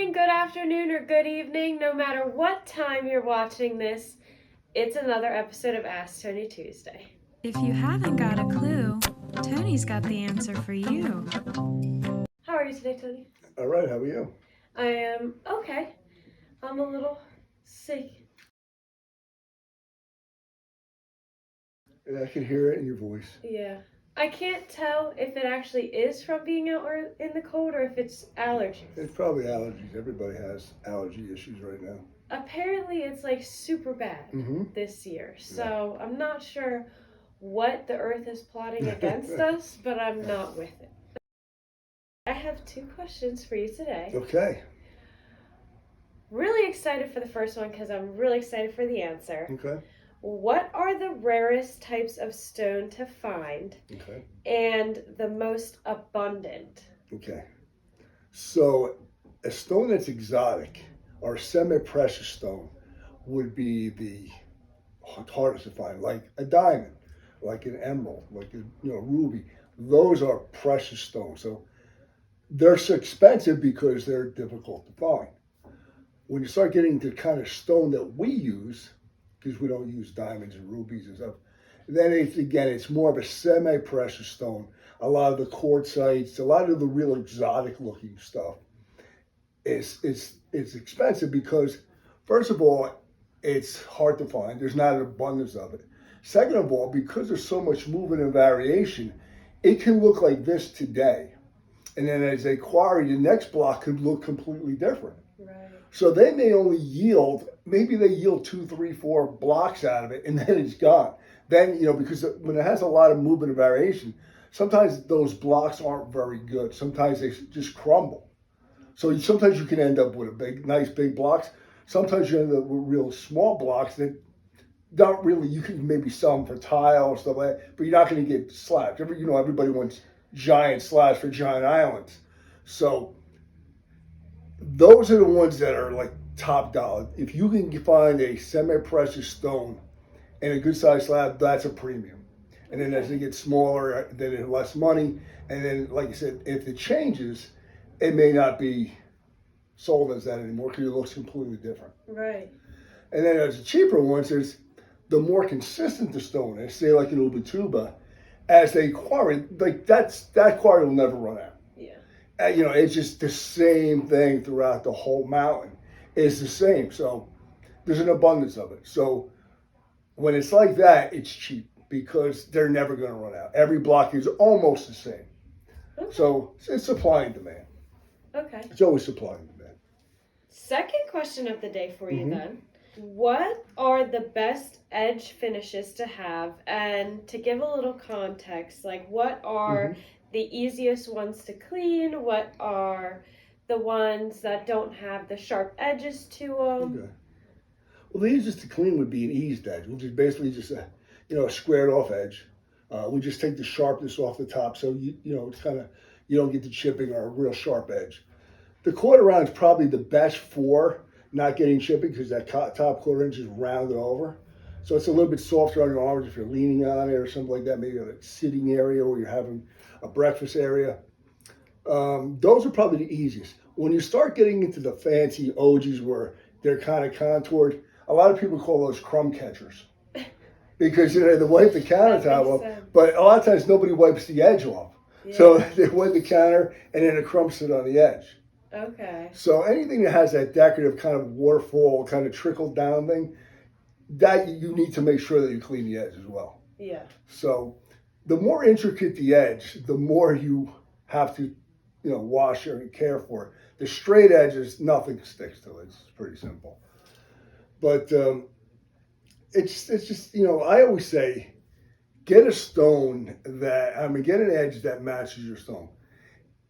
morning, good afternoon, or good evening, no matter what time you're watching this. It's another episode of Ask Tony Tuesday. If you haven't got a clue, Tony's got the answer for you. How are you today, Tony? All right, how are you? I am okay. I'm a little sick. And I can hear it in your voice. Yeah. I can't tell if it actually is from being out in the cold or if it's allergies. It's probably allergies. Everybody has allergy issues right now. Apparently, it's like super bad this year. So I'm not sure what the earth is plotting against us, but I'm not with it. I have 2 questions for you today. Okay. Really excited for the first one because I'm really excited for the answer. Okay. What are the rarest types of stone to find Okay. and the most abundant? Okay. So a stone that's exotic or semi-precious stone would be the hardest to find, like a diamond, like an emerald, like a ruby. Those are precious stones. So they're so expensive because they're difficult to find. When you start getting the kind of stone that we use, because we don't use diamonds and rubies and stuff, then it's more of a semi-precious stone. A lot of the quartzites, a lot of the real exotic looking stuff is expensive because, first of all, it's hard to find. There's not an abundance of it. Second of all, because there's so much movement and variation, it can look like this today. And then as they quarry, the next block could look completely different. Right. So they may only yield, maybe they yield 2, 3, 4 blocks out of it, and then it's gone. Then, because when it has a lot of movement and variation, sometimes those blocks aren't very good. Sometimes they just crumble. So sometimes you can end up with nice big blocks. Sometimes you end up with real small blocks that don't really, you can maybe sell them for tile or stuff like that, but you're not going to get slabs. Everybody wants giant slabs for giant islands. So those are the ones that are like top dollar. If you can find a semi-precious stone and a good size slab, that's a premium. And then as it gets smaller, then it's less money. And then, like I said, if it changes, it may not be sold as that anymore because it looks completely different. Right. And then as the cheaper ones, there's the more consistent the stone is, say like an Ubatuba, as they quarry, like that quarry will never run out. Yeah. It's just the same thing throughout the whole mountain. It's the same. So there's an abundance of it. So when it's like that, it's cheap because they're never going to run out. Every block is almost the same. Okay. So it's supply and demand. Okay. It's always supply and demand. Second question of the day for you then. What are the best edge finishes to have? And to give a little context, like what are the easiest ones to clean? What are the ones that don't have the sharp edges to them? Okay. Well, the easiest to clean would be an eased edge, which is basically just a squared off edge. We just take the sharpness off the top, so it's kind of, you don't get the chipping or a real sharp edge. The quarter round is probably the best for not getting chipping because that top quarter inch is rounded over. So it's a little bit softer on your arms if you're leaning on it or something like that, maybe a sitting area or you're having a breakfast area. Those are probably the easiest. When you start getting into the fancy OGs where they're kind of contoured, a lot of people call those crumb catchers because they wipe the countertop off, but a lot of times nobody wipes the edge off. Yeah. So they wipe the counter and then the crumbs sit on the edge. Okay. So anything that has that decorative kind of waterfall, kind of trickle down thing, that you need to make sure that you clean the edge as well. Yeah. So the more intricate the edge, the more you have to, wash or care for it. The straight edges, nothing sticks to it. It's pretty simple. But it's just, I always say, get a stone get an edge that matches your stone.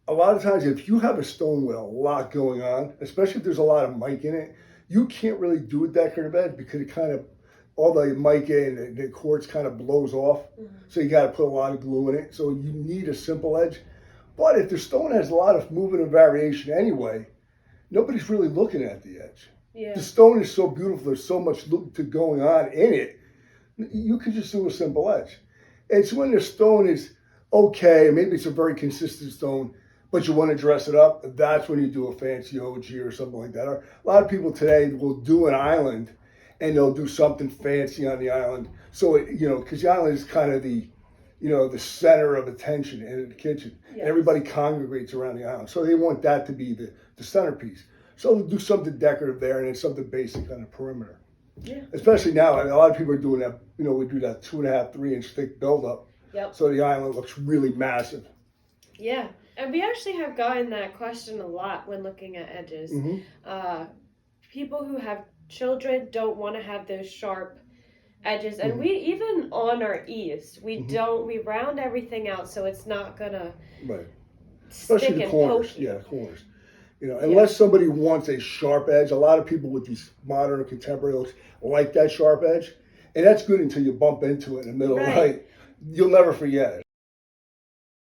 A lot of times, if you have a stone with a lot going on, especially if there's a lot of mica in it, you can't really do a decorative edge because it kind of, all the mica and the quartz kind of blows off. So you got to put a lot of glue in it. So you need a simple edge. But if the stone has a lot of movement and variation anyway, nobody's really looking at the edge. Yeah. The stone is so beautiful. There's so much going on in it. You could just do a simple edge. It's when the stone is okay, maybe it's a very consistent stone, but you want to dress it up, that's when you do a fancy OG or something like that. Or a lot of people today will do an island, and they'll do something fancy on the island. So because the island is kind of the the center of attention in the kitchen. Yes. And everybody congregates around the island. So they want that to be the centerpiece. So they'll do something decorative there and then something basic on the perimeter. Yeah. Especially now, a lot of people are doing that, we do that 2.5, 3-inch thick buildup. Yep. So the island looks really massive. Yeah. And we actually have gotten that question a lot when looking at edges. Mm-hmm. People who have children don't want to have those sharp edges, and Mm-hmm. we even on our eaves we Mm-hmm. we round everything out so it's not gonna Right. stick Especially the and corners. poke you. Yeah, the corners. Unless somebody wants a sharp edge, a lot of people with these modern or contemporary looks like that sharp edge, and that's good until you bump into it in the middle of the Right. night. You'll never forget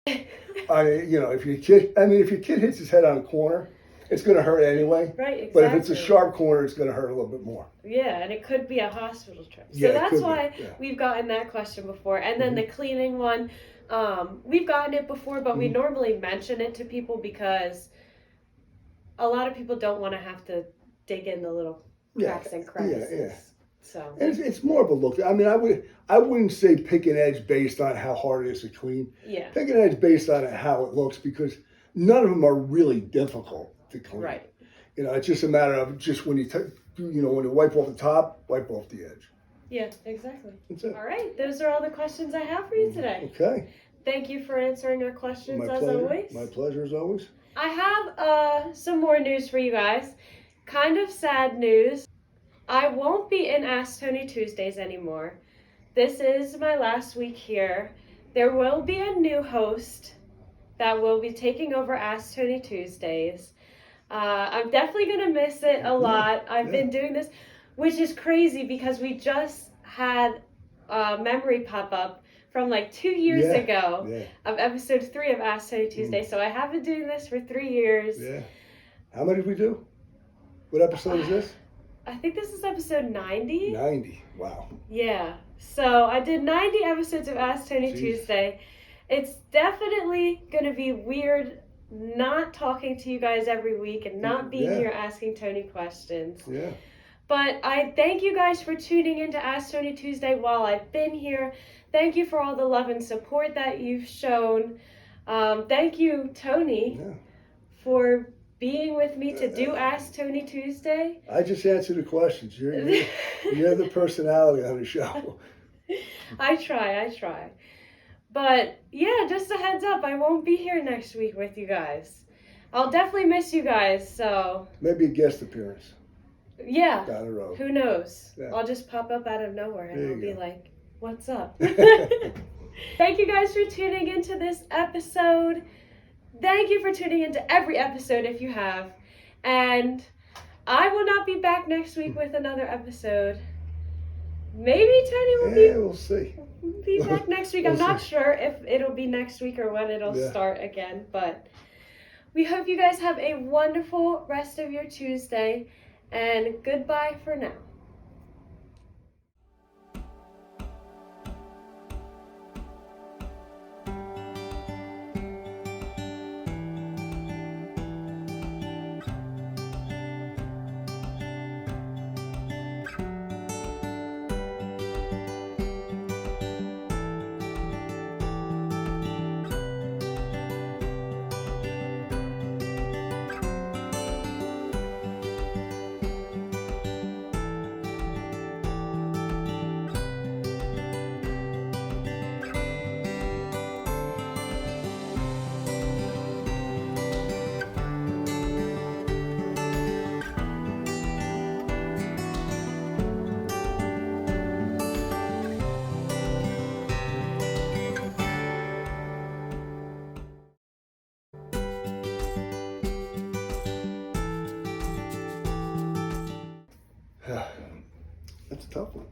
it. If your kid hits his head on a corner, it's going to hurt anyway. Right, exactly. But if it's a sharp corner, it's going to hurt a little bit more. Yeah, and it could be a hospital trip. So Yeah, it that's could be, why yeah. we've gotten that question before. And then the cleaning one, we've gotten it before, but we normally mention it to people because a lot of people don't want to have to dig in the little cracks and crevices. Yeah. So And it's more of a look. I mean, I wouldn't say pick an edge based on how hard it is to clean. yeah, Pick an edge based on how it looks, because none of them are really difficult to clean. right. It's just a matter of just when when you wipe off the top, wipe off the edge. Yeah, exactly. That's it. All right, those are all the questions I have for you today. Okay. Thank you for answering our questions My as pleasure. always. My pleasure as always. I have some more news for you guys. Kind of sad news. I won't be in Ask Tony Tuesdays anymore. This is my last week here. There will be a new host that will be taking over Ask Tony Tuesdays. I'm definitely going to miss it a lot. I've been doing this, which is crazy because we just had a memory pop up from like 2 years ago of episode 3 of Ask Tony Tuesday. So I have been doing this for 3 years. Yeah. How many did we do? What episode is this? I think this is episode 90. 90. Wow. Yeah. So I did 90 episodes of Ask Tony Tuesday. It's definitely going to be weird not talking to you guys every week and not being here asking Tony questions. Yeah. But I thank you guys for tuning in to Ask Tony Tuesday while I've been here. Thank you for all the love and support that you've shown. Thank you, Tony, for being with me to do Ask Tony Tuesday. I just answer the questions. You're the personality on the show. I try. But yeah, just a heads up, I won't be here next week with you guys. I'll definitely miss you guys, so. Maybe a guest appearance. Yeah. Down the road. Who knows? Yeah. I'll just pop up out of nowhere and I'll be go. like, what's up? Thank you guys for tuning into this episode. Thank you for tuning into every episode if you have. And I will not be back next week with another episode. Maybe Tony will we'll see. be back next week. I'm We'll not see. sure if it'll be next week or when it'll start again. But we hope you guys have a wonderful rest of your Tuesday. And goodbye for now. That's a tough one.